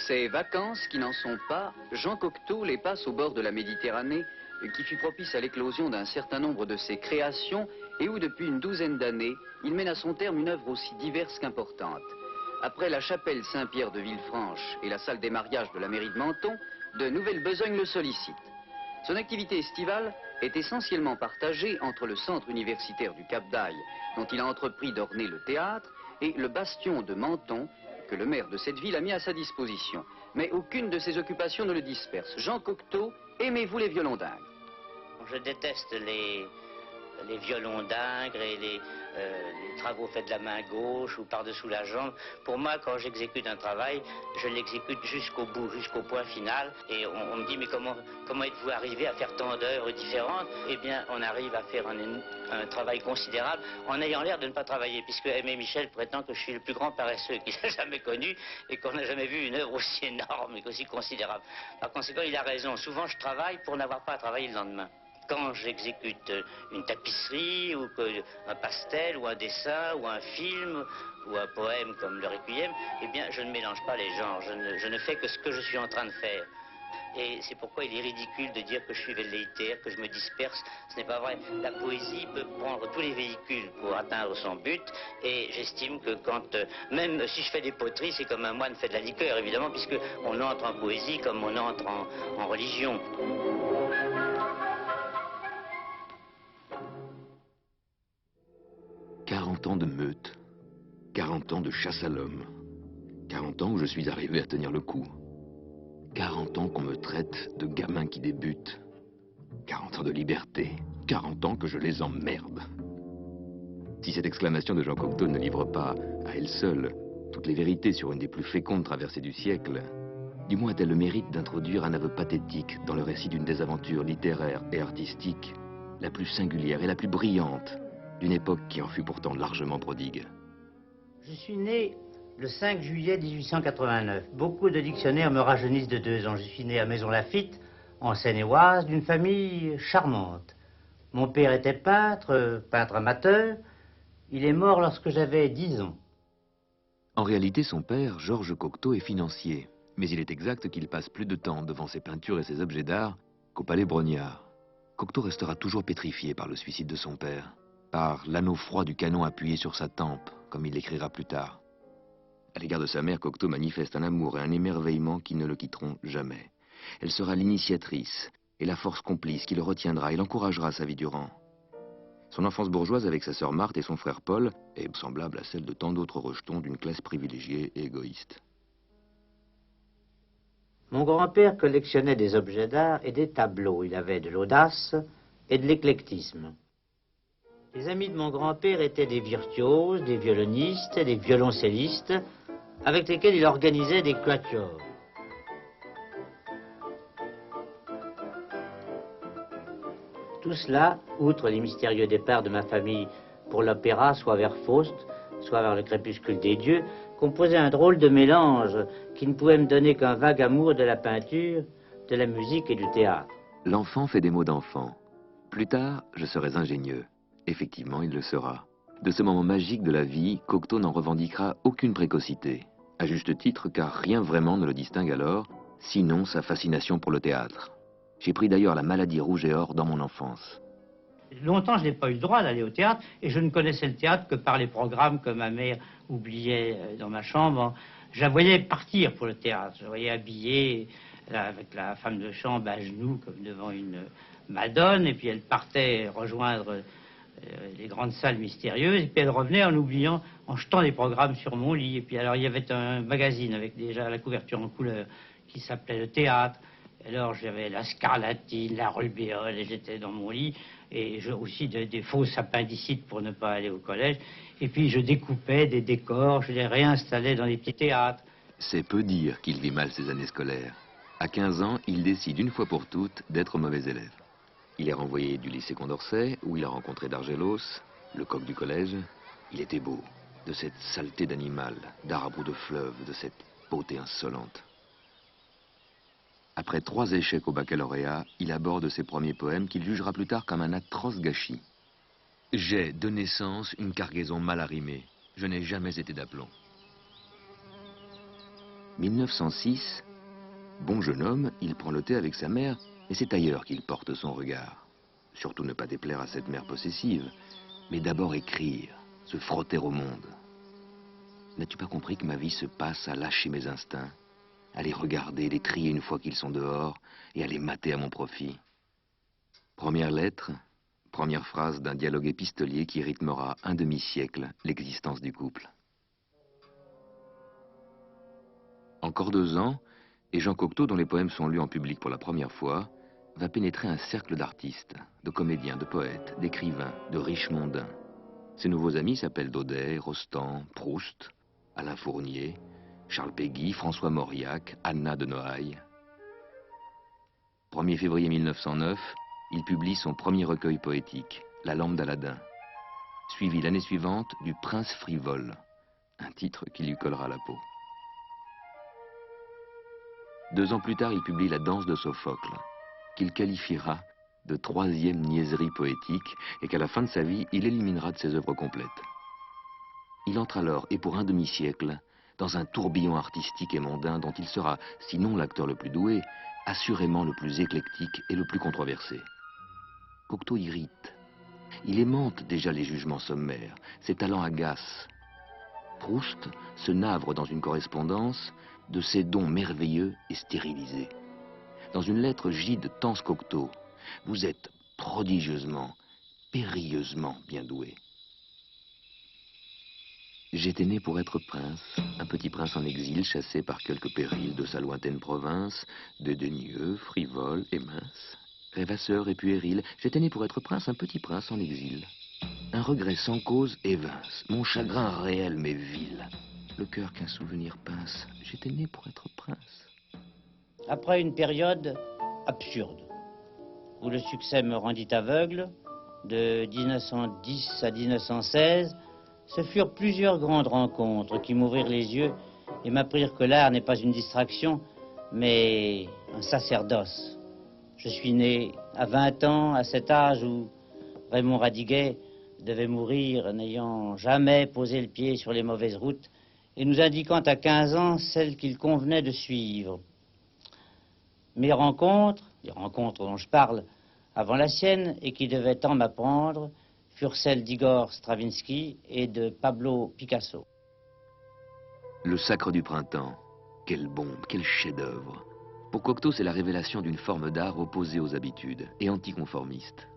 Ces vacances qui n'en sont pas, Jean Cocteau les passe au bord de la Méditerranée, qui fut propice à l'éclosion d'un certain nombre de ses créations et où, depuis une douzaine d'années, il mène à son terme une œuvre aussi diverse qu'importante. Après la chapelle Saint-Pierre de Villefranche et la salle des mariages de la mairie de Menton, de nouvelles besognes le sollicitent. Son activité estivale est essentiellement partagée entre le centre universitaire du Cap d'Aille, dont il a entrepris d'orner le théâtre, et le bastion de Menton, que le maire de cette ville a mis à sa disposition. Mais aucune de ces occupations ne le disperse. Jean Cocteau, aimez-vous les violons d'Ingres? Je déteste les violons d'Ingres et les travaux faits de la main gauche ou par-dessous la jambe. Pour moi, quand j'exécute un travail, je l'exécute jusqu'au bout, jusqu'au point final. Et on me dit, mais comment êtes-vous arrivé à faire tant d'œuvres différentes? Eh bien, on arrive à faire un travail considérable en ayant l'air de ne pas travailler, puisque Aimé Michel prétend que je suis le plus grand paresseux qu'il ait jamais connu et qu'on n'a jamais vu une œuvre aussi énorme et aussi considérable. Par conséquent, il a raison. Souvent, je travaille pour n'avoir pas à travailler le lendemain. Quand j'exécute une tapisserie, ou un pastel, ou un dessin, ou un film, ou un poème comme le Requiem, eh bien, je ne mélange pas les genres. Je ne fais que ce que je suis en train de faire. Et c'est pourquoi il est ridicule de dire que je suis velléitaire, que je me disperse. Ce n'est pas vrai. La poésie peut prendre tous les véhicules pour atteindre son but. Et j'estime que même si je fais des poteries, c'est comme un moine fait de la liqueur, évidemment, puisqu'on entre en poésie comme on entre en religion. 40 ans de meute, 40 ans de chasse à l'homme, 40 ans où je suis arrivé à tenir le coup, 40 ans qu'on me traite de gamin qui débute, 40 ans de liberté, 40 ans que je les emmerde. Si cette exclamation de Jean Cocteau ne livre pas, à elle seule, toutes les vérités sur une des plus fécondes traversées du siècle, du moins a-t-elle le mérite d'introduire un aveu pathétique dans le récit d'une désaventure littéraire et artistique, la plus singulière et la plus brillante, d'une époque qui en fut pourtant largement prodigue. Je suis né le 5 juillet 1889. Beaucoup de dictionnaires me rajeunissent de 2 ans. Je suis né à Maisons-Laffitte, en Seine-et-Oise, d'une famille charmante. Mon père était peintre amateur. Il est mort lorsque j'avais 10 ans. En réalité, son père, Georges Cocteau, est financier. Mais il est exact qu'il passe plus de temps devant ses peintures et ses objets d'art qu'au palais Brognard. Cocteau restera toujours pétrifié par le suicide de son père, par l'anneau froid du canon appuyé sur sa tempe, comme il l'écrira plus tard. À l'égard de sa mère, Cocteau manifeste un amour et un émerveillement qui ne le quitteront jamais. Elle sera l'initiatrice et la force complice qui le retiendra et l'encouragera sa vie durant. Son enfance bourgeoise avec sa sœur Marthe et son frère Paul est semblable à celle de tant d'autres rejetons d'une classe privilégiée et égoïste. Mon grand-père collectionnait des objets d'art et des tableaux. Il avait de l'audace et de l'éclectisme. Les amis de mon grand-père étaient des virtuoses, des violonistes, des violoncellistes, avec lesquels il organisait des quatuors. Tout cela, outre les mystérieux départs de ma famille pour l'opéra, soit vers Faust, soit vers le crépuscule des dieux, composait un drôle de mélange qui ne pouvait me donner qu'un vague amour de la peinture, de la musique et du théâtre. L'enfant fait des mots d'enfant. Plus tard, je serai ingénieux. Effectivement, il le sera. De ce moment magique de la vie, Cocteau n'en revendiquera aucune précocité. À juste titre, car rien vraiment ne le distingue alors, sinon sa fascination pour le théâtre. J'ai pris d'ailleurs la maladie rouge et or dans mon enfance. Longtemps, je n'ai pas eu le droit d'aller au théâtre, et je ne connaissais le théâtre que par les programmes que ma mère oubliait dans ma chambre. Je la voyais partir pour le théâtre. Je la voyais habillée avec la femme de chambre à genoux, comme devant une madone, et puis elle partait rejoindre les grandes salles mystérieuses, et puis elle revenait en oubliant, en jetant des programmes sur mon lit. Et puis alors il y avait un magazine avec déjà la couverture en couleur qui s'appelait Le Théâtre. Alors j'avais la scarlatine, la rubéole, et j'étais dans mon lit, et aussi des fausses appendicites pour ne pas aller au collège. Et puis je découpais des décors, je les réinstallais dans des petits théâtres. C'est peu dire qu'il vit mal ses années scolaires. À 15 ans, il décide une fois pour toutes d'être mauvais élève. Il est renvoyé du lycée Condorcet, où il a rencontré Dargelos, le coq du collège. Il était beau, de cette saleté d'animal, d'arbre ou de fleuve, de cette beauté insolente. Après 3 échecs au baccalauréat, il aborde ses premiers poèmes qu'il jugera plus tard comme un atroce gâchis. J'ai, de naissance, une cargaison mal arrimée. Je n'ai jamais été d'aplomb. 1906, bon jeune homme, il prend le thé avec sa mère, et c'est ailleurs qu'il porte son regard. Surtout ne pas déplaire à cette mère possessive, mais d'abord écrire, se frotter au monde. N'as-tu pas compris que ma vie se passe à lâcher mes instincts, à les regarder, les trier une fois qu'ils sont dehors, et à les mater à mon profit? Première lettre, première phrase d'un dialogue épistolier qui rythmera un demi-siècle l'existence du couple. Encore 2 ans, et Jean Cocteau, dont les poèmes sont lus en public pour la première fois, va pénétrer un cercle d'artistes, de comédiens, de poètes, d'écrivains, de riches mondains. Ses nouveaux amis s'appellent Daudet, Rostand, Proust, Alain Fournier, Charles Péguy, François Mauriac, Anna de Noailles. 1er février 1909, il publie son premier recueil poétique, La lampe d'Aladin, suivi l'année suivante du Prince frivole, un titre qui lui collera à la peau. 2 ans plus tard, il publie La danse de Sophocle, qu'il qualifiera de 3e niaiserie poétique et qu'à la fin de sa vie, il éliminera de ses œuvres complètes. Il entre alors, et pour un demi-siècle, dans un tourbillon artistique et mondain dont il sera, sinon l'acteur le plus doué, assurément le plus éclectique et le plus controversé. Cocteau irrite. Il aimante déjà les jugements sommaires, ses talents agacent. Proust se navre dans une correspondance de ses dons merveilleux et stérilisés. Dans une lettre, Gide tense Cocteau. Vous êtes prodigieusement, périlleusement bien doué. J'étais né pour être prince, un petit prince en exil, chassé par quelques périls de sa lointaine province, dédaigneux, frivole et mince, rêvasseur et puéril. J'étais né pour être prince, un petit prince en exil. Un regret sans cause évince, mon chagrin réel mais vil. Le cœur qu'un souvenir pince, j'étais né pour être prince. Après une période absurde, où le succès me rendit aveugle, de 1910 à 1916, ce furent plusieurs grandes rencontres qui m'ouvrirent les yeux et m'apprirent que l'art n'est pas une distraction, mais un sacerdoce. Je suis né à 20 ans, à cet âge où Raymond Radiguet devait mourir n'ayant jamais posé le pied sur les mauvaises routes et nous indiquant à 15 ans celles qu'il convenait de suivre. Mes rencontres, les rencontres dont je parle avant la sienne et qui devaient tant m'apprendre, furent celles d'Igor Stravinsky et de Pablo Picasso. Le sacre du printemps, quelle bombe, quel chef-d'œuvre. Pour Cocteau, c'est la révélation d'une forme d'art opposée aux habitudes et anticonformiste.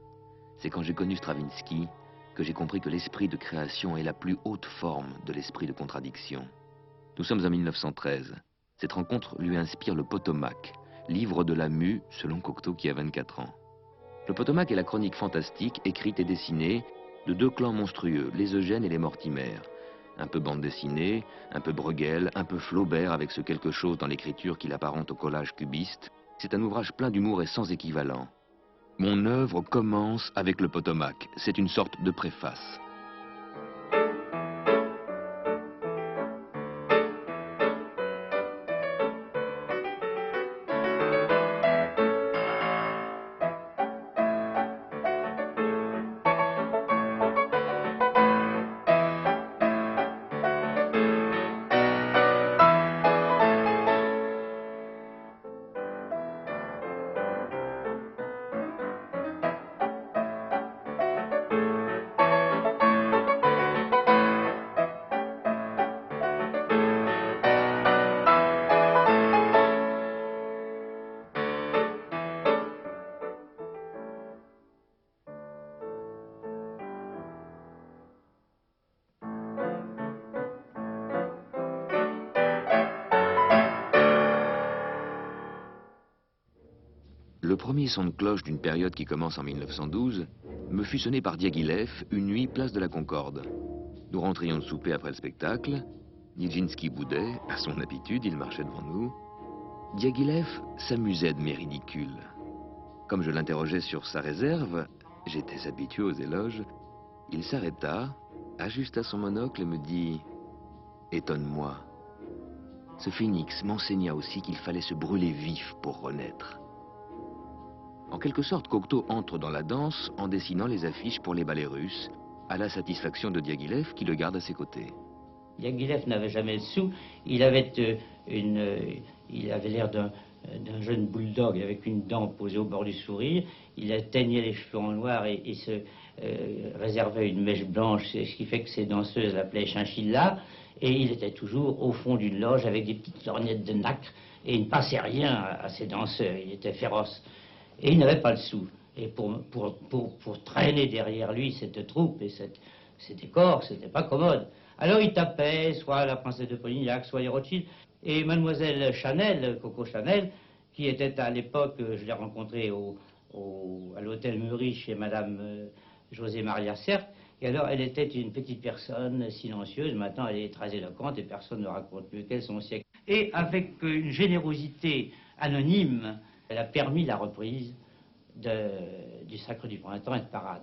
C'est quand j'ai connu Stravinsky que j'ai compris que l'esprit de création est la plus haute forme de l'esprit de contradiction. Nous sommes en 1913. Cette rencontre lui inspire le Potomac, livre de la mue, selon Cocteau qui a 24 ans. Le Potomac est la chronique fantastique, écrite et dessinée, de 2 clans monstrueux, les Eugène et les Mortimer. Un peu bande dessinée, un peu Bruegel, un peu Flaubert avec ce quelque chose dans l'écriture qu'il apparente au collage cubiste. C'est un ouvrage plein d'humour et sans équivalent. Mon œuvre commence avec le Potomac. C'est une sorte de préface. Le premier son de cloche d'une période qui commence en 1912 me fut sonné par Diaghilev une nuit place de la Concorde. Nous rentrions de souper après le spectacle. Nijinsky boudait, à son habitude, il marchait devant nous. Diaghilev s'amusait de mes ridicules. Comme je l'interrogeais sur sa réserve, j'étais habitué aux éloges, il s'arrêta, ajusta son monocle et me dit « Étonne-moi. Ce phénix m'enseigna aussi qu'il fallait se brûler vif pour renaître. » En quelque sorte, Cocteau entre dans la danse en dessinant les affiches pour les ballets russes, à la satisfaction de Diaghilev qui le garde à ses côtés. Diaghilev n'avait jamais le sou. Il avait l'air d'un jeune bulldog avec une dent posée au bord du sourire. Il teignait les cheveux en noir et se réservait une mèche blanche, ce qui fait que ses danseuses l'appelaient Chinchilla. Et il était toujours au fond d'une loge avec des petites lorgnettes de nacre et il ne passait rien à ses danseurs. Il était féroce. Et il n'avait pas le sou. Et pour traîner derrière lui cette troupe et ces décors, c'était pas commode. Alors il tapait soit la princesse de Polignac, soit les Rothschild. Et mademoiselle Chanel, Coco Chanel, qui était à l'époque, je l'ai rencontrée à l'hôtel Meury chez madame José Maria Cerf. Et alors elle était une petite personne silencieuse. Maintenant elle est très éloquente et personne ne raconte mieux qu'elle son siècle. Et avec une générosité anonyme, elle a permis la reprise du Sacre du Printemps et de Parade.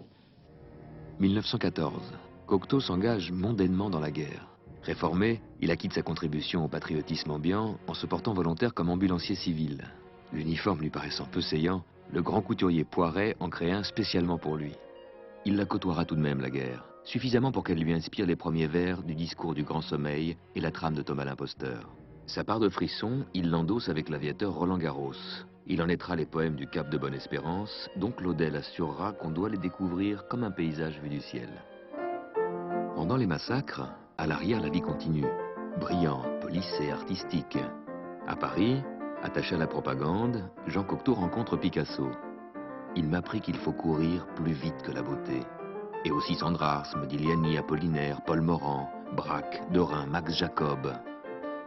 1914. Cocteau s'engage mondainement dans la guerre. Réformé, il acquitte sa contribution au patriotisme ambiant en se portant volontaire comme ambulancier civil. L'uniforme lui paraissant peu saillant, le grand couturier Poiret en crée un spécialement pour lui. Il la côtoiera tout de même, la guerre, suffisamment pour qu'elle lui inspire les premiers vers du discours du Grand Sommeil et la trame de Thomas l'Imposteur. Sa part de frisson, il l'endosse avec l'aviateur Roland Garros. Il en naîtra les poèmes du Cap de Bonne-Espérance, dont Claudel assurera qu'on doit les découvrir comme un paysage vu du ciel. Pendant les massacres, à l'arrière, la vie continue, brillante, policée, artistique. À Paris, attaché à la propagande, Jean Cocteau rencontre Picasso. Il m'apprit qu'il faut courir plus vite que la beauté. Et aussi Sandrars, Modigliani, Apollinaire, Paul Morand, Braque, Dorin, Max Jacob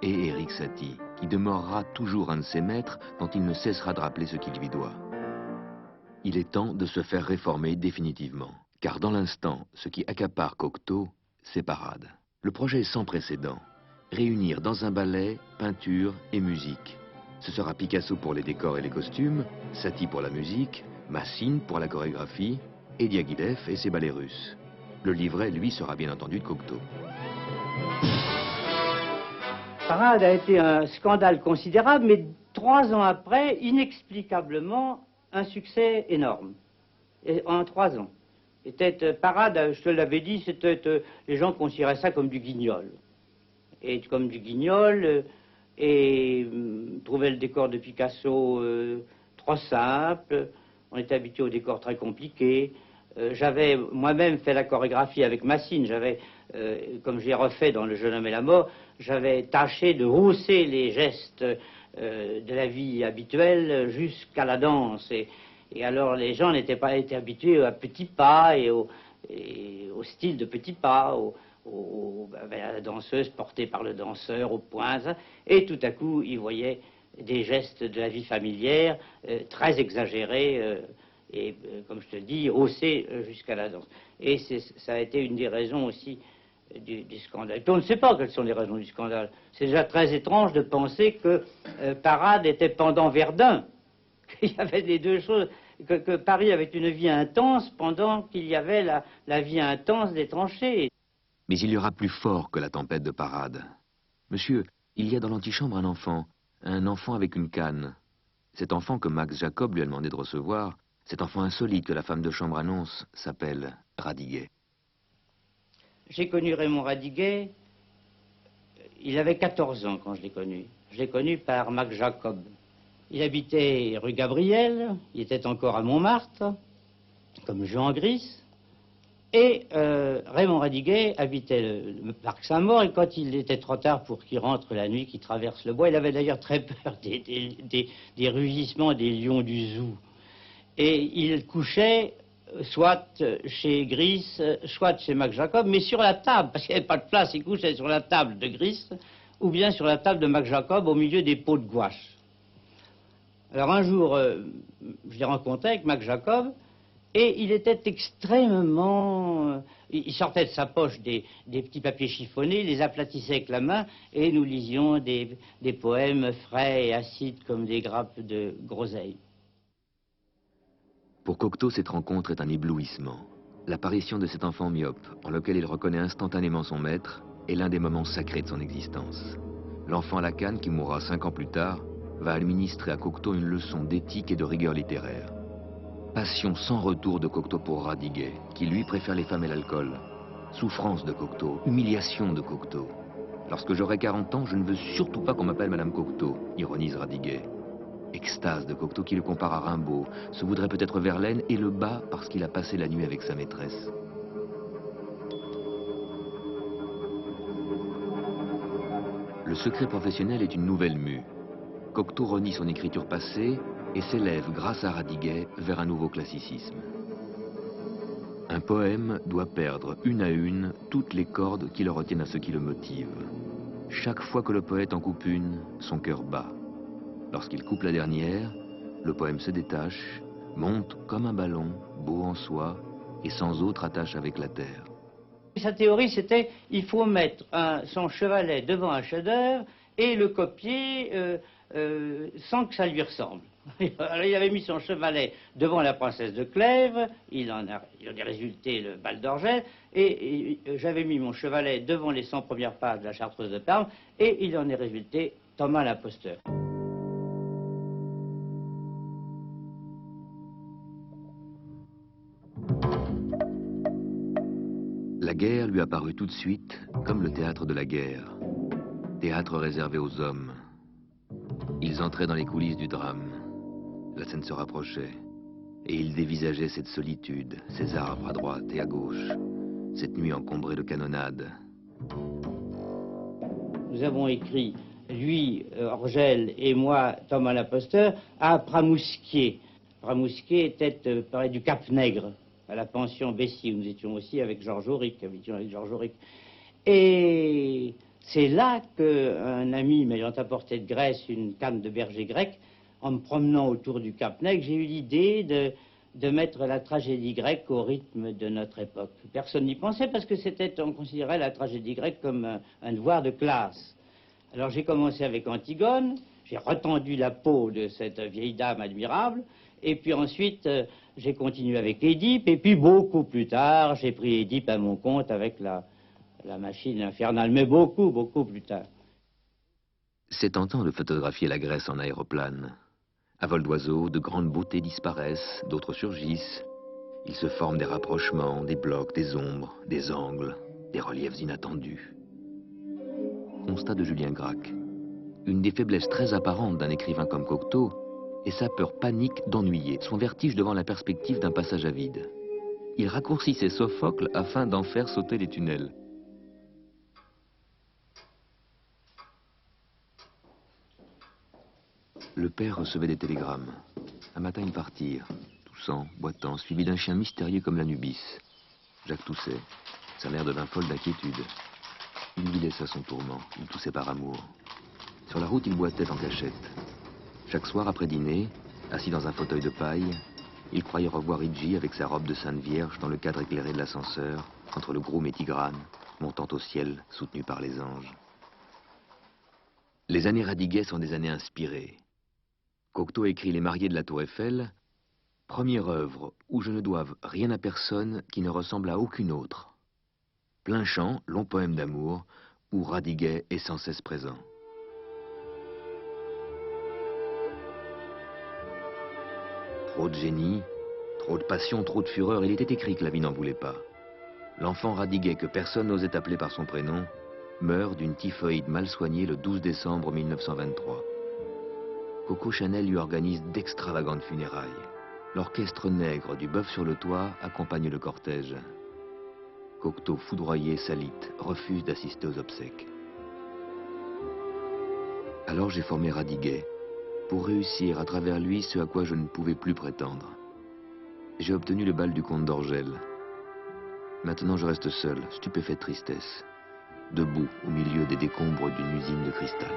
et Éric Satie, qui demeurera toujours un de ses maîtres dont il ne cessera de rappeler ce qu'il lui doit. Il est temps de se faire réformer définitivement, car dans l'instant, ce qui accapare Cocteau, c'est Parade. Le projet est sans précédent. Réunir dans un ballet peinture et musique. Ce sera Picasso pour les décors et les costumes, Satie pour la musique, Massine pour la chorégraphie, et Diaghilev et ses ballets russes. Le livret, lui, sera bien entendu de Cocteau. Parade a été un scandale considérable, mais 3 ans après, inexplicablement, un succès énorme. Et en 3 ans. Parade, je te l'avais dit, les gens considéraient ça comme du guignol. Et comme du guignol, trouvaient le décor de Picasso trop simple. On était habitué aux décors très compliqués. J'avais moi-même fait la chorégraphie avec Massine. Comme j'ai refait dans Le Jeune homme et la mort, j'avais tâché de rehausser les gestes de la vie habituelle jusqu'à la danse. Et alors les gens n'étaient pas été habitués à petits pas et au style de petits pas, à la danseuse portée par le danseur au point. Et tout à coup, ils voyaient des gestes de la vie familière très exagérés comme je te le dis, haussés jusqu'à la danse. Et ça a été une des raisons aussi du scandale. Et puis on ne sait pas quelles sont les raisons du scandale. C'est déjà très étrange de penser que Parade était pendant Verdun. Il y avait les deux choses, que Paris avait une vie intense pendant qu'il y avait la vie intense des tranchées. Mais il y aura plus fort que la tempête de Parade. Monsieur, il y a dans l'antichambre un enfant avec une canne. Cet enfant que Max Jacob lui a demandé de recevoir, cet enfant insolite que la femme de chambre annonce, s'appelle Radiguet. J'ai connu Raymond Radiguet, il avait 14 ans quand je l'ai connu. Je l'ai connu par Max Jacob. Il habitait rue Gabriel, il était encore à Montmartre, comme Jean Gris. Et Raymond Radiguet habitait le parc Saint-Maur, et quand il était trop tard pour qu'il rentre la nuit, qu'il traverse le bois, il avait d'ailleurs très peur des rugissements des lions du zoo. Et il couchait soit chez Gris, soit chez Max Jacob, mais sur la table, parce qu'il n'y avait pas de place, il couchait sur la table de Gris, ou bien sur la table de Max Jacob, au milieu des pots de gouache. Alors un jour, je l'ai rencontré avec Max Jacob, et il était extrêmement... il sortait de sa poche des petits papiers chiffonnés, les aplatissait avec la main, et nous lisions des poèmes frais et acides comme des grappes de groseille. Pour Cocteau, cette rencontre est un éblouissement. L'apparition de cet enfant myope, en lequel il reconnaît instantanément son maître, est l'un des moments sacrés de son existence. L'enfant à la canne, qui mourra 5 ans plus tard, va administrer à Cocteau une leçon d'éthique et de rigueur littéraire. Passion sans retour de Cocteau pour Radiguet, qui lui préfère les femmes et l'alcool. Souffrance de Cocteau, humiliation de Cocteau. Lorsque j'aurai 40 ans, je ne veux surtout pas qu'on m'appelle Madame Cocteau, ironise Radiguet. Extase de Cocteau qui le compare à Rimbaud, se voudrait peut-être Verlaine et le bat parce qu'il a passé la nuit avec sa maîtresse. Le secret professionnel est une nouvelle mue. Cocteau renie son écriture passée et s'élève, grâce à Radiguet, vers un nouveau classicisme. Un poème doit perdre une à une toutes les cordes qui le retiennent à ce qui le motive. Chaque fois que le poète en coupe une, son cœur bat. Lorsqu'il coupe la dernière, le poème se détache, monte comme un ballon, beau en soi, et sans autre attache avec la terre. Sa théorie, c'était il faut mettre son chevalet devant un chef-d'œuvre et le copier sans que ça lui ressemble. Alors, il avait mis son chevalet devant la princesse de Clèves, il en a résulté le bal d'Orgel, et j'avais mis mon chevalet devant les 100 premières pages de la Chartreuse de Parme, et il en est résulté Thomas l'imposteur. La guerre lui apparut tout de suite comme le théâtre de la guerre. Théâtre réservé aux hommes. Ils entraient dans les coulisses du drame. La scène se rapprochait. Et ils dévisageaient cette solitude, ces arbres à droite et à gauche. Cette nuit encombrée de canonnades. Nous avons écrit, lui, Orgel, et moi, Thomas l'imposteur, à Pramousquier. Pramousquier était près du Cap-Nègre, à la pension Bessy, où nous étions aussi avec Georges Auric, Et c'est là qu'un ami m'ayant apporté de Grèce une canne de berger grec, en me promenant autour du Cap-Nègre, j'ai eu l'idée de mettre la tragédie grecque au rythme de notre époque. Personne n'y pensait parce que on considérait la tragédie grecque comme un devoir de classe. Alors j'ai commencé avec Antigone, j'ai retendu la peau de cette vieille dame admirable, et puis ensuite j'ai continué avec Édipe, et puis beaucoup plus tard, j'ai pris Édipe à mon compte avec la machine infernale, mais beaucoup plus tard. C'est tentant de photographier la Grèce en aéroplane. À vol d'oiseau, de grandes beautés disparaissent, d'autres surgissent. Il se forment des rapprochements, des blocs, des ombres, des angles, des reliefs inattendus. Constat de Julien Gracq. Une des faiblesses très apparentes d'un écrivain comme Cocteau est sa peur panique d'ennuyer, son vertige devant la perspective d'un passage à vide. Il raccourcit ses Sophocles afin d'en faire sauter les tunnels. Le père recevait des télégrammes. Un matin, ils partirent, toussant, boitant, suivis d'un chien mystérieux comme l'Anubis. Jacques toussait. Sa mère devint folle d'inquiétude. Il lui laissa son tourment. Il toussait par amour. Sur la route, il boitait en cachette. Chaque soir, après dîner, assis dans un fauteuil de paille, il croyait revoir Igi avec sa robe de Sainte Vierge dans le cadre éclairé de l'ascenseur, entre le groom et Tigrane, montant au ciel, soutenu par les anges. Les années Radiguet sont des années inspirées. Cocteau écrit Les Mariés de la Tour Eiffel, première œuvre où je ne doive rien à personne qui ne ressemble à aucune autre. Plein chant, long poème d'amour, où Radiguet est sans cesse présent. Trop de génie, trop de passion, trop de fureur, il était écrit que la vie n'en voulait pas. L'enfant Radiguet, que personne n'osait appeler par son prénom, meurt d'une typhoïde mal soignée le 12 décembre 1923. Coco Chanel lui organise d'extravagantes funérailles. L'orchestre nègre du Bœuf sur le toit accompagne le cortège. Cocteau, foudroyé, s'alite, refuse d'assister aux obsèques. Alors j'ai formé Radiguet, pour réussir à travers lui ce à quoi je ne pouvais plus prétendre. J'ai obtenu le bal du comte d'Orgel. Maintenant je reste seul, stupéfait de tristesse, debout au milieu des décombres d'une usine de cristal.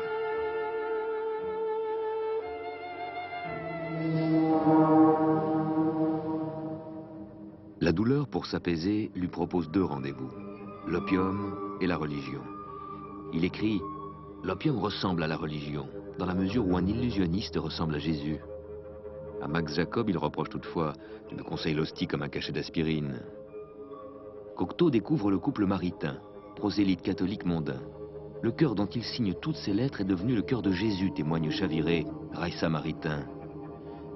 La douleur, pour s'apaiser, lui propose deux rendez-vous, l'opium et la religion. Il écrit « L'opium ressemble à la religion, dans la mesure où un illusionniste ressemble à Jésus. » À Max Jacob, il reproche toutefois « Tu me conseilles l'hostie comme un cachet d'aspirine. » Cocteau découvre le couple maritain, prosélyte catholique mondain. Le cœur dont il signe toutes ses lettres est devenu le cœur de Jésus, témoigne Chaviré, raille samaritain.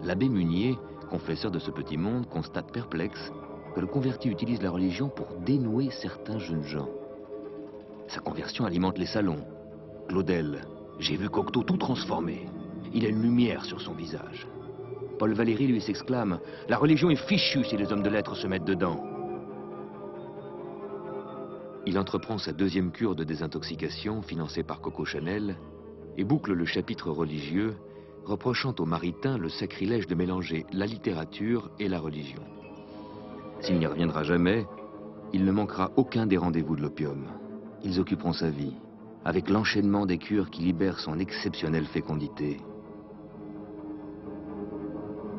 L'abbé Munier, confesseur de ce petit monde, constate perplexe que le converti utilise la religion pour dénouer certains jeunes gens. Sa conversion alimente les salons. Claudel, j'ai vu Cocteau tout transformé. Il a une lumière sur son visage. Paul Valéry lui s'exclame, la religion est fichue si les hommes de lettres se mettent dedans. Il entreprend sa deuxième cure de désintoxication, financée par Coco Chanel, et boucle le chapitre religieux, reprochant aux maritains le sacrilège de mélanger la littérature et la religion. S'il n'y reviendra jamais, il ne manquera aucun des rendez-vous de l'opium. Ils occuperont sa vie, avec l'enchaînement des cures qui libèrent son exceptionnelle fécondité.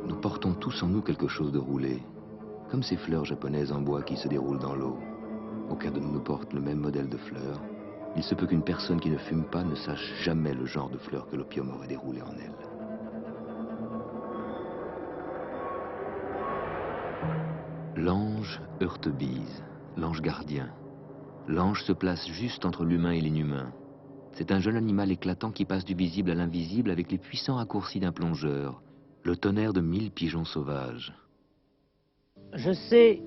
Nous portons tous en nous quelque chose de roulé, comme ces fleurs japonaises en bois qui se déroulent dans l'eau. Aucun de nous ne porte le même modèle de fleurs. Il se peut qu'une personne qui ne fume pas ne sache jamais le genre de fleurs que l'opium aurait déroulé en elle. L'ange heurte-bise, l'ange gardien. L'ange se place juste entre l'humain et l'inhumain. C'est un jeune animal éclatant qui passe du visible à l'invisible avec les puissants raccourcis d'un plongeur, le tonnerre de 1000 pigeons sauvages. Je sais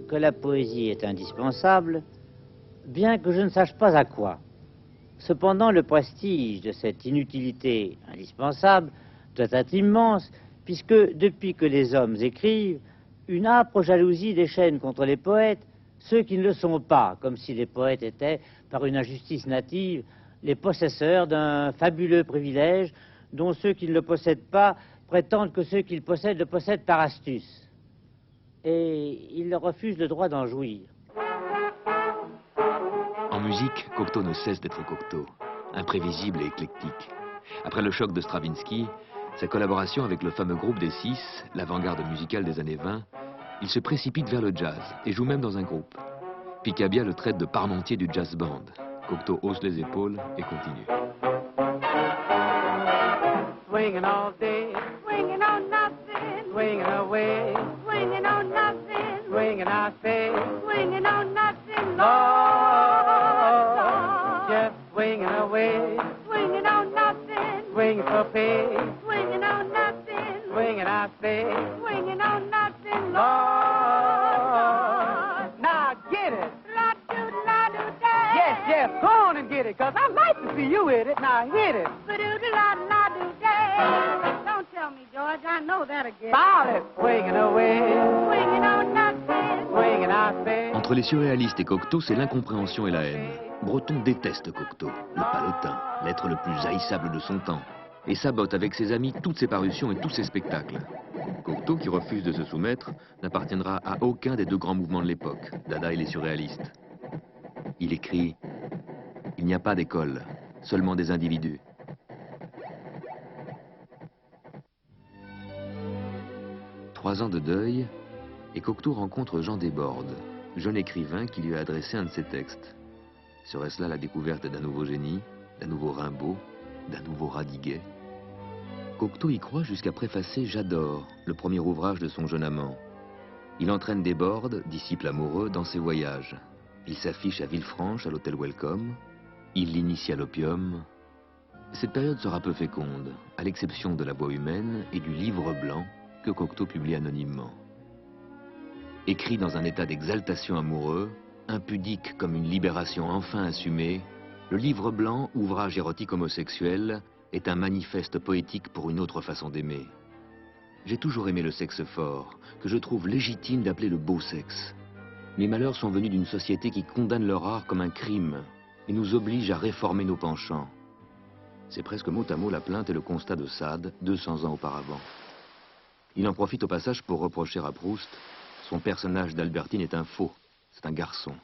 que la poésie est indispensable, bien que je ne sache pas à quoi. Cependant, le prestige de cette inutilité indispensable doit être immense, puisque depuis que les hommes écrivent, une âpre jalousie déchaîne contre les poètes ceux qui ne le sont pas, comme si les poètes étaient, par une injustice native, les possesseurs d'un fabuleux privilège dont ceux qui ne le possèdent pas prétendent que ceux qui le possèdent par astuce. Et ils leur refusent le droit d'en jouir. En musique, Cocteau ne cesse d'être Cocteau, imprévisible et éclectique. Après le choc de Stravinsky, sa collaboration avec le fameux groupe des Six, l'avant-garde musicale des années 20, il se précipite vers le jazz et joue même dans un groupe. Picabia le traite de parmentier du jazz band. Cocteau hausse les épaules et continue. Swinging all day, swinging on nothing, swinging away, swinging on nothing, swinging I say, swinging on nothing, Lord, just swinging away, swinging on nothing, swinging for pay, swinging on nothing, swinging I say, swinging on nothing, Lord. Now get it. La-do-la-do-day. Yes, yes, go on and get it, 'cause I'd like to see you hit it. Now hit it. Don't tell me, George, I know that again. Solid, swinging away, swinging on nothing, swinging I say. Entre les surréalistes et Cocteau, c'est l'incompréhension et la haine. Breton déteste Cocteau, le palotin, l'être le plus haïssable de son temps, et sabote avec ses amis toutes ses parutions et tous ses spectacles. Cocteau, qui refuse de se soumettre, n'appartiendra à aucun des deux grands mouvements de l'époque, Dada et les surréalistes. Il écrit « Il n'y a pas d'école, seulement des individus. » 3 ans de deuil, et Cocteau rencontre Jean Desbordes, jeune écrivain qui lui a adressé un de ses textes. Serait-ce là la découverte d'un nouveau génie, d'un nouveau Rimbaud, d'un nouveau Radiguet? Cocteau y croit jusqu'à préfacer J'adore, le premier ouvrage de son jeune amant. Il entraîne Desbordes, disciple amoureux, dans ses voyages. Il s'affiche à Villefranche, à l'hôtel Welcome. Il l'initie à l'opium. Cette période sera peu féconde, à l'exception de La Voix humaine et du Livre blanc, que Cocteau publie anonymement. Écrit dans un état d'exaltation amoureux, impudique comme une libération enfin assumée, le Livre blanc, ouvrage érotique homosexuel, est un manifeste poétique pour une autre façon d'aimer. J'ai toujours aimé le sexe fort, que je trouve légitime d'appeler le beau sexe. Mes malheurs sont venus d'une société qui condamne leur art comme un crime et nous oblige à réformer nos penchants. C'est presque mot à mot la plainte et le constat de Sade, 200 ans auparavant. Il en profite au passage pour reprocher à Proust « Son personnage d'Albertine est un faux, c'est un garçon ».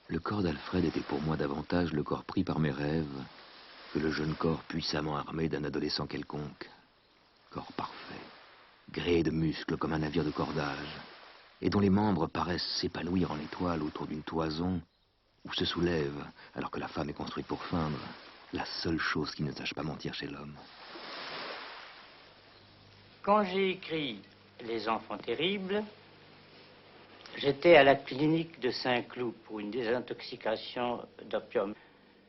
Le corps d'Alfred était pour moi davantage le corps pris par mes rêves que le jeune corps puissamment armé d'un adolescent quelconque. Corps parfait, gréé de muscles comme un navire de cordage, et dont les membres paraissent s'épanouir en étoiles autour d'une toison ou se soulèvent alors que la femme est construite pour feindre, la seule chose qui ne sache pas mentir chez l'homme. Quand j'ai écrit Les enfants terribles, j'étais à la clinique de Saint-Cloud pour une désintoxication d'opium.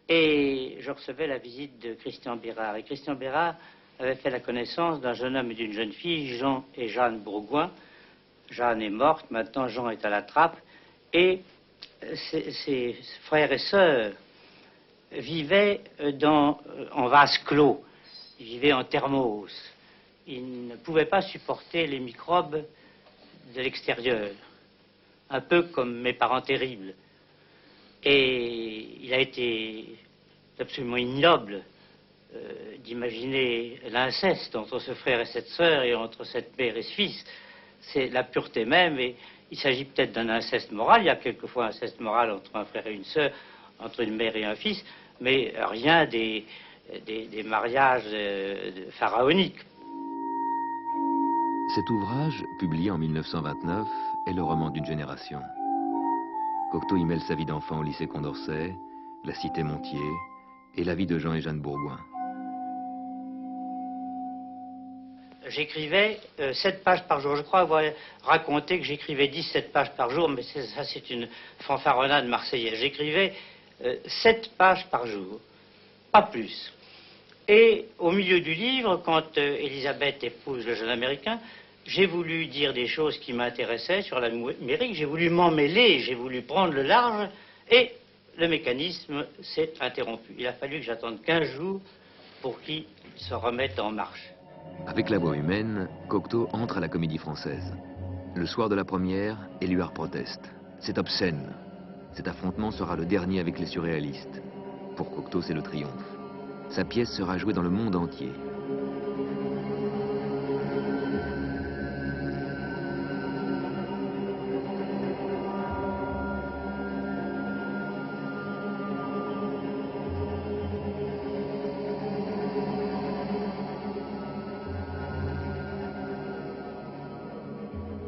Et je recevais la visite de Christian Bérard. Et Christian Bérard avait fait la connaissance d'un jeune homme et d'une jeune fille, Jean et Jeanne Bourgoin. Jeanne est morte, maintenant Jean est à la trappe. Et ses frères et sœurs vivaient en vase clos, ils vivaient en thermos. Ils ne pouvaient pas supporter les microbes de l'extérieur, un peu comme mes parents terribles. Et il a été absolument ignoble d'imaginer l'inceste entre ce frère et cette sœur et entre cette mère et ce fils. C'est la pureté même, et il s'agit peut-être d'un inceste moral. Il y a quelquefois un inceste moral entre un frère et une sœur, entre une mère et un fils, mais rien des mariages pharaoniques. Cet ouvrage, publié en 1929, est le roman d'une génération. Cocteau y mêle sa vie d'enfant au lycée Condorcet, la cité Montier et la vie de Jean et Jeanne Bourgoin. J'écrivais 7 pages par jour. Je crois avoir raconté que j'écrivais 17 pages par jour, mais ça c'est une fanfaronnade marseillaise. J'écrivais 7 pages par jour, pas plus. Et au milieu du livre, quand Élisabeth épouse le jeune Américain, j'ai voulu dire des choses qui m'intéressaient sur l'Amérique, j'ai voulu m'en mêler, j'ai voulu prendre le large, et le mécanisme s'est interrompu. Il a fallu que j'attende 15 jours pour qu'il se remette en marche. Avec La Voix humaine, Cocteau entre à la Comédie Française. Le soir de la première, Éluard proteste. C'est obscène. Cet affrontement sera le dernier avec les surréalistes. Pour Cocteau, c'est le triomphe. Sa pièce sera jouée dans le monde entier.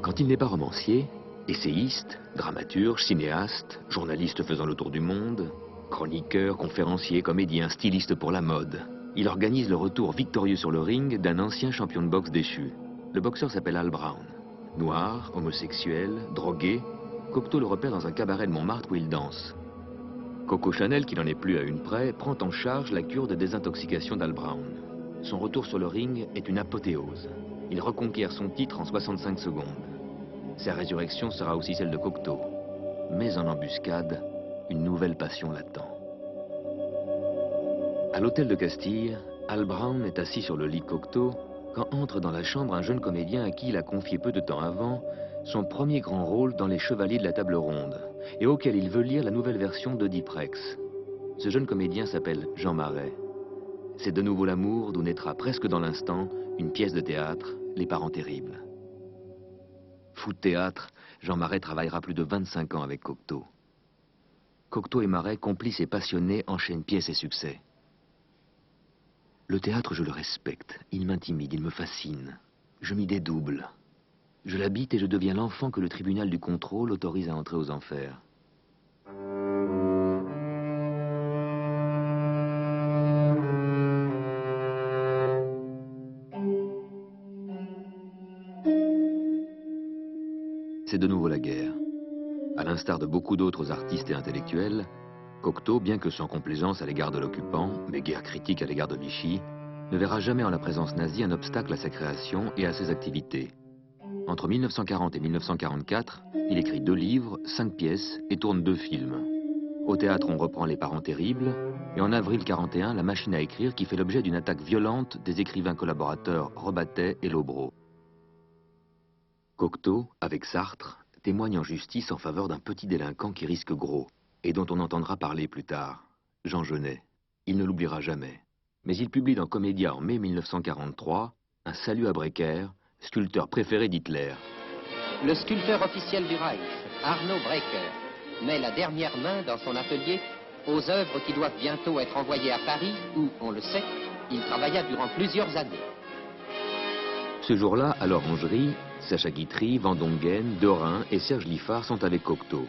Quand il n'est pas romancier, essayiste, dramaturge, cinéaste, journaliste faisant le tour du monde, chroniqueur, conférencier, comédien, styliste pour la mode, il organise le retour victorieux sur le ring d'un ancien champion de boxe déchu. Le boxeur s'appelle Al Brown. Noir, homosexuel, drogué, Cocteau le repère dans un cabaret de Montmartre où il danse. Coco Chanel, qui n'en est plus à une près, prend en charge la cure de désintoxication d'Al Brown. Son retour sur le ring est une apothéose. Il reconquiert son titre en 65 secondes. Sa résurrection sera aussi celle de Cocteau. Mais en embuscade, une nouvelle passion l'attend. À l'hôtel de Castille, Al Brown est assis sur le lit de Cocteau quand entre dans la chambre un jeune comédien à qui il a confié peu de temps avant son premier grand rôle dans Les Chevaliers de la Table Ronde et auquel il veut lire la nouvelle version d'Oedipe Rex. Ce jeune comédien s'appelle Jean Marais. C'est de nouveau l'amour d'où naîtra presque dans l'instant une pièce de théâtre, Les Parents Terribles. Fou de théâtre, Jean Marais travaillera plus de 25 ans avec Cocteau. Cocteau et Marais, complices et passionnés, enchaînent pièces et succès. Le théâtre, je le respecte. Il m'intimide, il me fascine. Je m'y dédouble. Je l'habite et je deviens l'enfant que le tribunal du contrôle autorise à entrer aux enfers. C'est de nouveau la guerre. À l'instar de beaucoup d'autres artistes et intellectuels, Cocteau, bien que sans complaisance à l'égard de l'occupant, mais guère critique à l'égard de Vichy, ne verra jamais en la présence nazie un obstacle à sa création et à ses activités. Entre 1940 et 1944, il écrit 2 livres, 5 pièces et tourne 2 films. Au théâtre, on reprend Les Parents Terribles, et en avril 1941, La Machine à écrire, qui fait l'objet d'une attaque violente des écrivains collaborateurs Rebattet et Lobreau. Cocteau, avec Sartre, témoigne en justice en faveur d'un petit délinquant qui risque gros, et dont on entendra parler plus tard, Jean Genet. Il ne l'oubliera jamais. Mais il publie dans Comédia en mai 1943 un salut à Breker, sculpteur préféré d'Hitler. Le sculpteur officiel du Reich, Arno Breker, met la dernière main dans son atelier aux œuvres qui doivent bientôt être envoyées à Paris, où, on le sait, il travailla durant plusieurs années. Ce jour-là, à l'Orangerie, Sacha Guitry, Vandongen, Dorin et Serge Liffard sont avec Cocteau.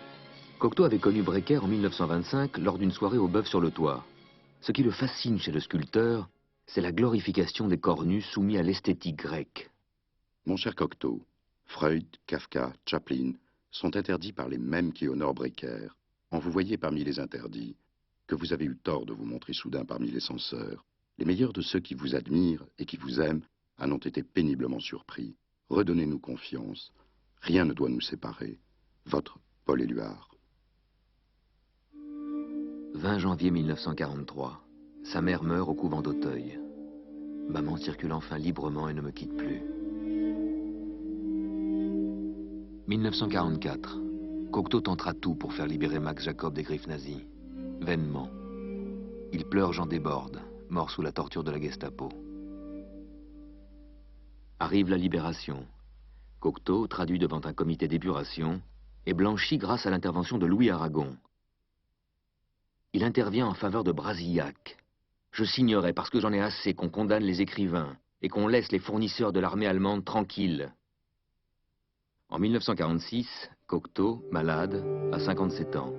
Cocteau avait connu Breker en 1925 lors d'une soirée au Bœuf sur le Toit. Ce qui le fascine chez le sculpteur, c'est la glorification des corps nus soumis à l'esthétique grecque. Mon cher Cocteau, Freud, Kafka, Chaplin sont interdits par les mêmes qui honorent Breker. En vous voyez parmi les interdits, que vous avez eu tort de vous montrer soudain parmi les censeurs. Les meilleurs de ceux qui vous admirent et qui vous aiment en ont été péniblement surpris. Redonnez-nous confiance. Rien ne doit nous séparer. Votre Paul Éluard. 20 janvier 1943. Sa mère meurt au couvent d'Auteuil. Maman circule enfin librement et ne me quitte plus. 1944. Cocteau tentera tout pour faire libérer Max Jacob des griffes nazies. Vainement. Il pleure, j'en déborde, mort sous la torture de la Gestapo. Arrive la libération. Cocteau, traduit devant un comité d'épuration, est blanchi grâce à l'intervention de Louis Aragon. Il intervient en faveur de Brasillac. Je signerai parce que j'en ai assez qu'on condamne les écrivains et qu'on laisse les fournisseurs de l'armée allemande tranquilles. En 1946, Cocteau, malade, a 57 ans.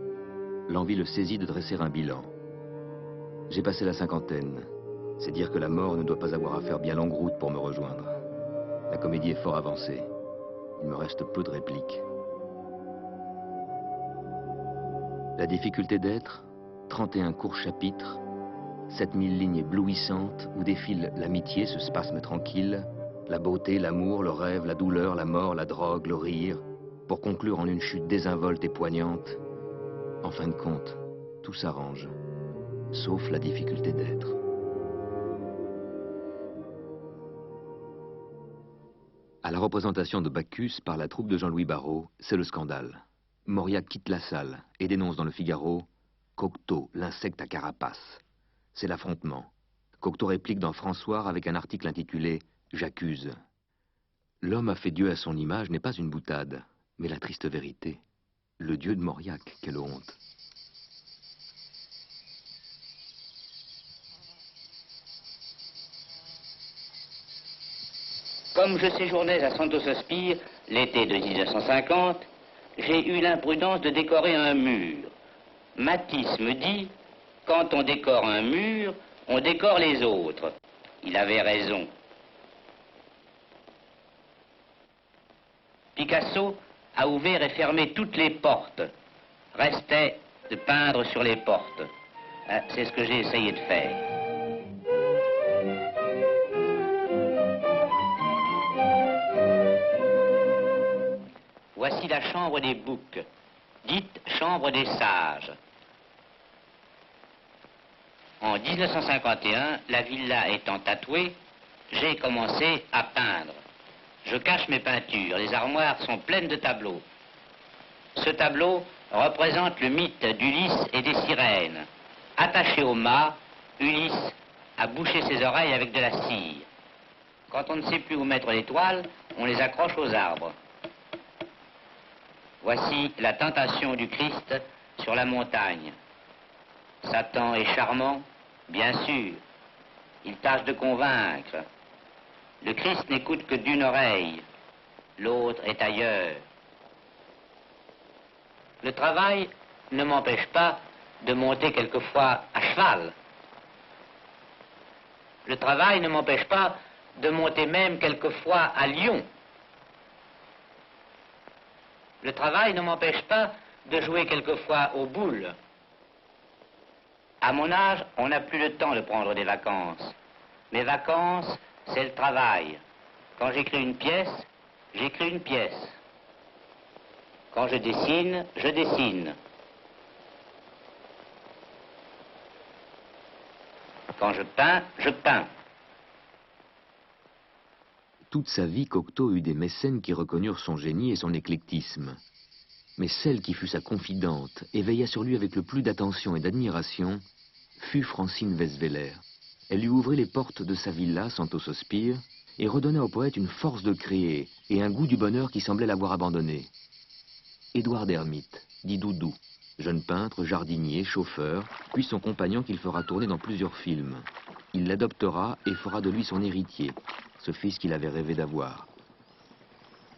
L'envie le saisit de dresser un bilan. J'ai passé la cinquantaine. C'est dire que la mort ne doit pas avoir à faire bien longue route pour me rejoindre. La comédie est fort avancée. Il me reste peu de répliques. La difficulté d'être, 31 courts chapitres, 7000 lignes éblouissantes où défilent l'amitié, ce spasme tranquille, la beauté, l'amour, le rêve, la douleur, la mort, la drogue, le rire, pour conclure en une chute désinvolte et poignante. En fin de compte, tout s'arrange, sauf la difficulté d'être. À la représentation de Bacchus par la troupe de Jean-Louis Barrault, c'est le scandale. Mauriac quitte la salle et dénonce dans le Figaro « Cocteau, l'insecte à carapace ». C'est l'affrontement. Cocteau réplique dans François avec un article intitulé « J'accuse ». L'homme a fait Dieu à son image n'est pas une boutade, mais la triste vérité. Le Dieu de Mauriac, quelle honte. Comme je séjournais à Santo-Sospir l'été de 1950, j'ai eu l'imprudence de décorer un mur. Matisse me dit, quand on décore un mur, on décore les autres. Il avait raison. Picasso a ouvert et fermé toutes les portes. Restait de peindre sur les portes. C'est ce que j'ai essayé de faire. Voici la chambre des boucs, dite chambre des sages. En 1951, la villa étant tatouée, j'ai commencé à peindre. Je cache mes peintures, les armoires sont pleines de tableaux. Ce tableau représente le mythe d'Ulysse et des sirènes. Attaché au mât, Ulysse a bouché ses oreilles avec de la cire. Quand on ne sait plus où mettre les toiles, on les accroche aux arbres. Voici la tentation du Christ sur la montagne. Satan est charmant, bien sûr. Il tâche de convaincre. Le Christ n'écoute que d'une oreille. L'autre est ailleurs. Le travail ne m'empêche pas de monter quelquefois à cheval. Le travail ne m'empêche pas de monter même quelquefois à lion. Le travail ne m'empêche pas de jouer quelquefois aux boules. À mon âge, on n'a plus le temps de prendre des vacances. Mes vacances, c'est le travail. Quand j'écris une pièce, j'écris une pièce. Quand je dessine, je dessine. Quand je peins, je peins. Toute sa vie, Cocteau eut des mécènes qui reconnurent son génie et son éclectisme. Mais celle qui fut sa confidente et veilla sur lui avec le plus d'attention et d'admiration fut Francine Weisweller. Elle lui ouvrit les portes de sa villa, Santo-Sospir, et redonna au poète une force de créer et un goût du bonheur qui semblait l'avoir abandonné. Édouard d'Hermite, dit Doudou, jeune peintre, jardinier, chauffeur, puis son compagnon qu'il fera tourner dans plusieurs films. Il l'adoptera et fera de lui son héritier, ce fils qu'il avait rêvé d'avoir.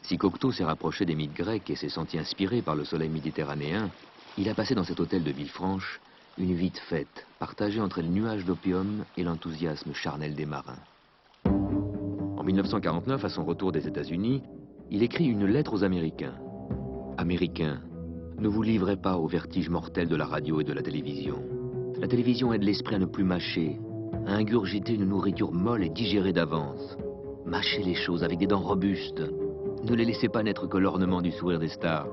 Si Cocteau s'est rapproché des mythes grecs et s'est senti inspiré par le soleil méditerranéen, il a passé dans cet hôtel de Villefranche une vie de fête, partagée entre le nuage d'opium et l'enthousiasme charnel des marins. En 1949, à son retour des États-Unis, il écrit une lettre aux Américains. Américains, ne vous livrez pas au vertige mortel de la radio et de la télévision. La télévision aide l'esprit à ne plus mâcher, à ingurgiter une nourriture molle et digérée d'avance. Mâchez les choses avec des dents robustes. Ne les laissez pas n'être que l'ornement du sourire des stars.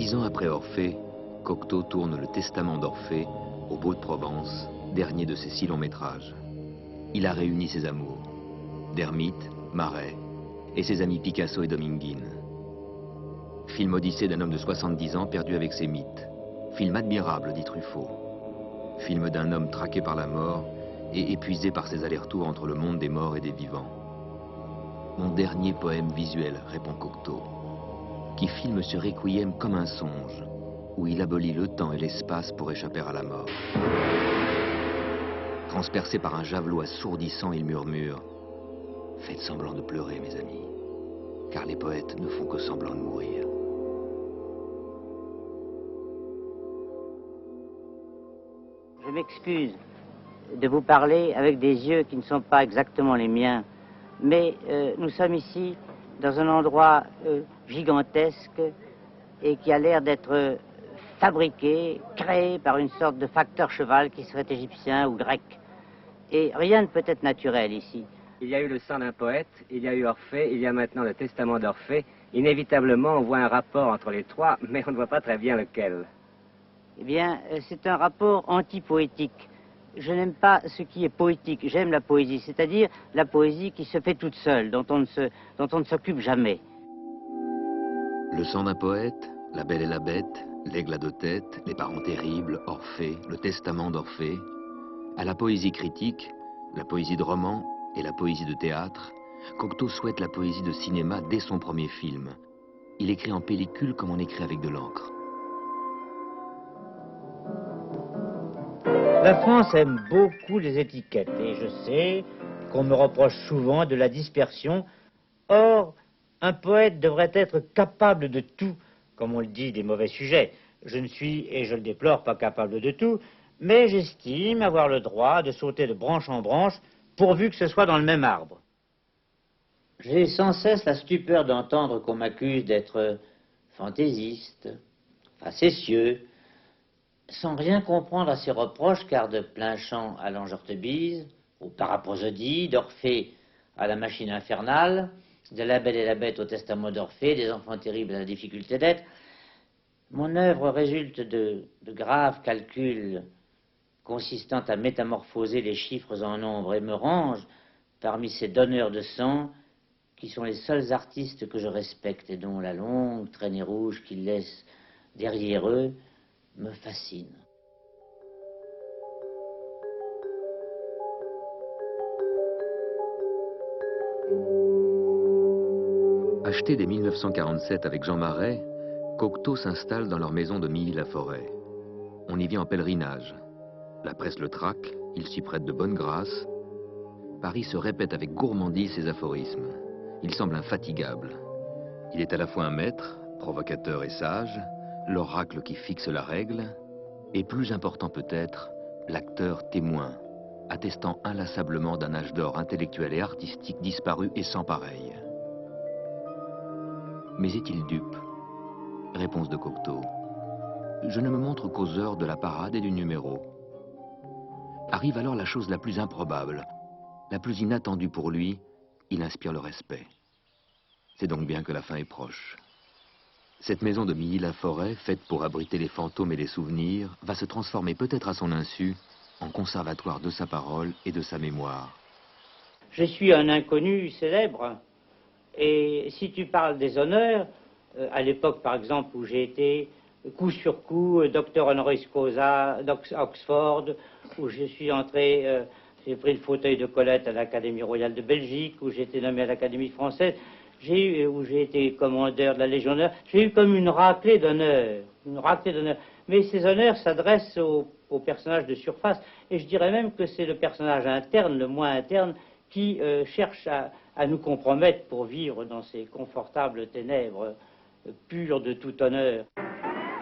10 ans après Orphée, Cocteau tourne Le Testament d'Orphée au Beau de Provence, dernier de ses 6 longs métrages. Il a réuni ses amours, Dermite, Marais et ses amis Picasso et Dominguine. Film odyssée d'un homme de 70 ans perdu avec ses mythes. Film admirable, dit Truffaut. Film d'un homme traqué par la mort et épuisé par ses allers-retours entre le monde des morts et des vivants. Mon dernier poème visuel, répond Cocteau, qui filme ce requiem comme un songe, où il abolit le temps et l'espace pour échapper à la mort. Transpercé par un javelot assourdissant, il murmure « Faites semblant de pleurer, mes amis, car les poètes ne font que semblant de mourir. » Je m'excuse de vous parler avec des yeux qui ne sont pas exactement les miens, mais nous sommes ici dans un endroit gigantesque et qui a l'air d'être fabriqué, créé par une sorte de facteur cheval qui serait égyptien ou grec. Et rien ne peut être naturel ici. Il y a eu le sang d'un poète, il y a eu Orphée, il y a maintenant le testament d'Orphée. Inévitablement, on voit un rapport entre les trois, mais on ne voit pas très bien lequel. Eh bien, c'est un rapport anti-poétique. Je n'aime pas ce qui est poétique, j'aime la poésie, c'est-à-dire la poésie qui se fait toute seule, dont on ne s'occupe jamais. Le sang d'un poète, La Belle et la Bête, L'Aigle à 2 têtes, Les Parents terribles, Orphée, Le Testament d'Orphée, à la poésie critique, la poésie de roman et la poésie de théâtre, Cocteau souhaite la poésie de cinéma dès son premier film. Il écrit en pellicule comme on écrit avec de l'encre. La France aime beaucoup les étiquettes et je sais qu'on me reproche souvent de la dispersion. Or, un poète devrait être capable de tout, comme on le dit des mauvais sujets. Je ne suis, et je le déplore, pas capable de tout, mais j'estime avoir le droit de sauter de branche en branche pourvu que ce soit dans le même arbre. J'ai sans cesse la stupeur d'entendre qu'on m'accuse d'être fantaisiste, facétieux, sans rien comprendre à ces reproches, car de plein champ à l'Ange-Hortebise, au Paraprosodie, d'Orphée à la machine infernale, de La Belle et la Bête au Testament d'Orphée, des Enfants terribles à la difficulté d'être, mon œuvre résulte de graves calculs consistant à métamorphoser les chiffres en nombres et me range parmi ces donneurs de sang qui sont les seuls artistes que je respecte et dont la longue traînée rouge qu'ils laissent derrière eux me fascine. Acheté dès 1947 avec Jean Marais, Cocteau s'installe dans leur maison de Milly-la-Forêt. On y vient en pèlerinage. La presse le traque, il s'y prête de bonne grâce. Paris se répète avec gourmandise ses aphorismes. Il semble infatigable. Il est à la fois un maître, provocateur et sage, l'oracle qui fixe la règle, et plus important peut-être, l'acteur témoin, attestant inlassablement d'un âge d'or intellectuel et artistique disparu et sans pareil. Mais est-il dupe? Réponse de Cocteau. Je ne me montre qu'aux heures de la parade et du numéro. Arrive alors la chose la plus improbable, la plus inattendue pour lui, il inspire le respect. C'est donc bien que la fin est proche. Cette maison de Milly-la-Forêt, faite pour abriter les fantômes et les souvenirs, va se transformer peut-être à son insu en conservatoire de sa parole et de sa mémoire. Je suis un inconnu célèbre, et si tu parles des honneurs, à l'époque par exemple où j'ai été coup sur coup docteur honoris causa d'Oxford, où je suis entré, j'ai pris le fauteuil de Colette à l'Académie royale de Belgique, où j'ai été nommé à l'Académie française, où j'ai été commandeur de la Légion d'honneur, j'ai eu comme une raclée d'honneur, Mais ces honneurs s'adressent aux personnages de surface, et je dirais même que c'est le personnage interne, le moins interne, qui cherche à nous compromettre pour vivre dans ces confortables ténèbres pures de tout honneur.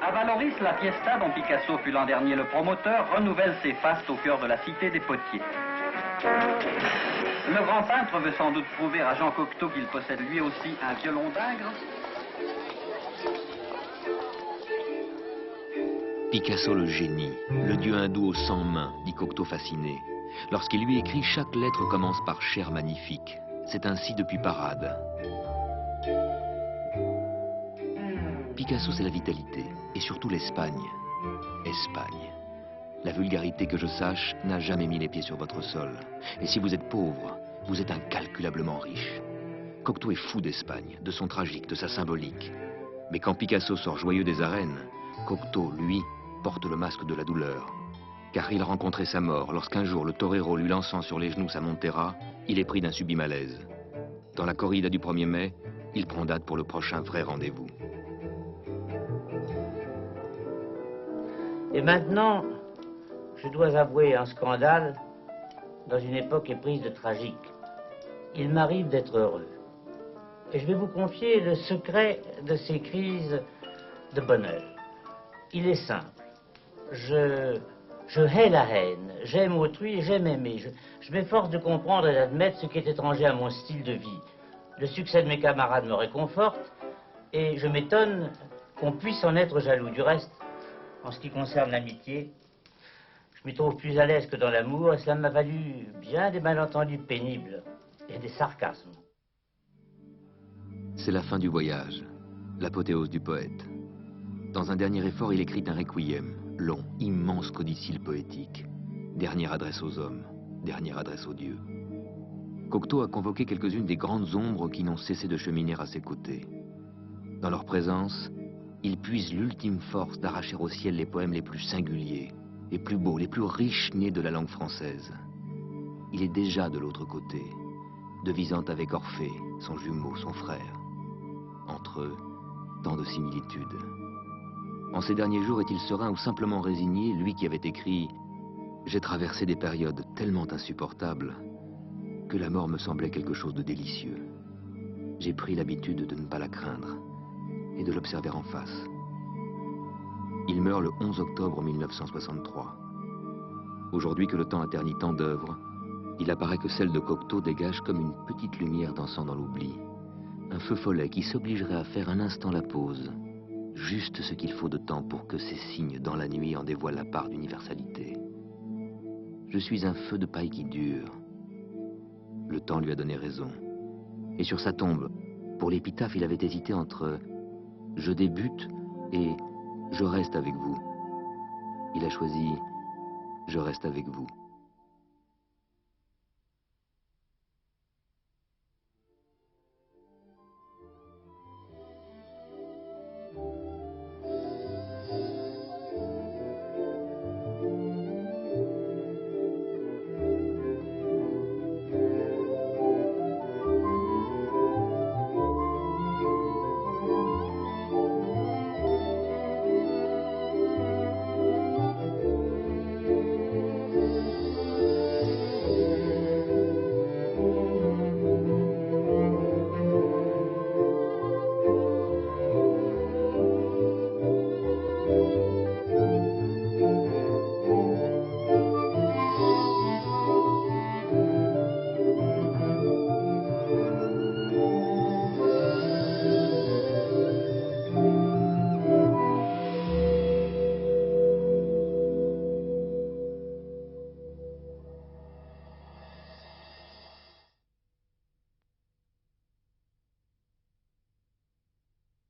À Valoris, la fiesta dont Picasso fut l'an dernier le promoteur renouvelle ses fastes au cœur de la cité des potiers. Le grand peintre veut sans doute prouver à Jean Cocteau qu'il possède lui aussi un violon d'Ingres. Picasso le génie, le dieu hindou aux 100 mains, dit Cocteau fasciné. Lorsqu'il lui écrit, chaque lettre commence par « cher magnifique ». C'est ainsi depuis Parade. Picasso, c'est la vitalité, et surtout l'Espagne. Espagne. La vulgarité que je sache n'a jamais mis les pieds sur votre sol. Et si vous êtes pauvre, vous êtes incalculablement riche. Cocteau est fou d'Espagne, de son tragique, de sa symbolique. Mais quand Picasso sort joyeux des arènes, Cocteau, lui, porte le masque de la douleur. Car il a rencontré sa mort lorsqu'un jour le torero lui lançant sur les genoux sa montera, il est pris d'un subit malaise. Dans la corrida du 1er mai, il prend date pour le prochain vrai rendez-vous. Et maintenant, je dois avouer un scandale dans une époque éprise de tragique. Il m'arrive d'être heureux. Et je vais vous confier le secret de ces crises de bonheur. Il est simple. Je hais la haine, j'aime autrui et j'aime aimer. Je m'efforce de comprendre et d'admettre ce qui est étranger à mon style de vie. Le succès de mes camarades me réconforte et je m'étonne qu'on puisse en être jaloux. Du reste, en ce qui concerne l'amitié, je m'y trouve plus à l'aise que dans l'amour et cela m'a valu bien des malentendus pénibles et des sarcasmes. C'est la fin du voyage, l'apothéose du poète. Dans un dernier effort, il écrit un requiem, long, immense codicille poétique. Dernière adresse aux hommes, dernière adresse aux dieux. Cocteau a convoqué quelques-unes des grandes ombres qui n'ont cessé de cheminer à ses côtés. Dans leur présence, il puise l'ultime force d'arracher au ciel les poèmes les plus singuliers, les plus beaux, les plus riches nés de la langue française. Il est déjà de l'autre côté, devisant avec Orphée, son jumeau, son frère. Entre eux, tant de similitudes. En ces derniers jours, est-il serein ou simplement résigné, lui qui avait écrit « J'ai traversé des périodes tellement insupportables que la mort me semblait quelque chose de délicieux. J'ai pris l'habitude de ne pas la craindre et de l'observer en face. » Il meurt le 11 octobre 1963. Aujourd'hui que le temps a terni tant d'œuvres, il apparaît que celle de Cocteau dégage comme une petite lumière dansant dans l'oubli. Un feu follet qui s'obligerait à faire un instant la pause. Juste ce qu'il faut de temps pour que ces signes dans la nuit en dévoilent la part d'universalité. Je suis un feu de paille qui dure. Le temps lui a donné raison. Et sur sa tombe, pour l'épitaphe, il avait hésité entre « je débute » et « je reste avec vous ». Il a choisi « je reste avec vous ».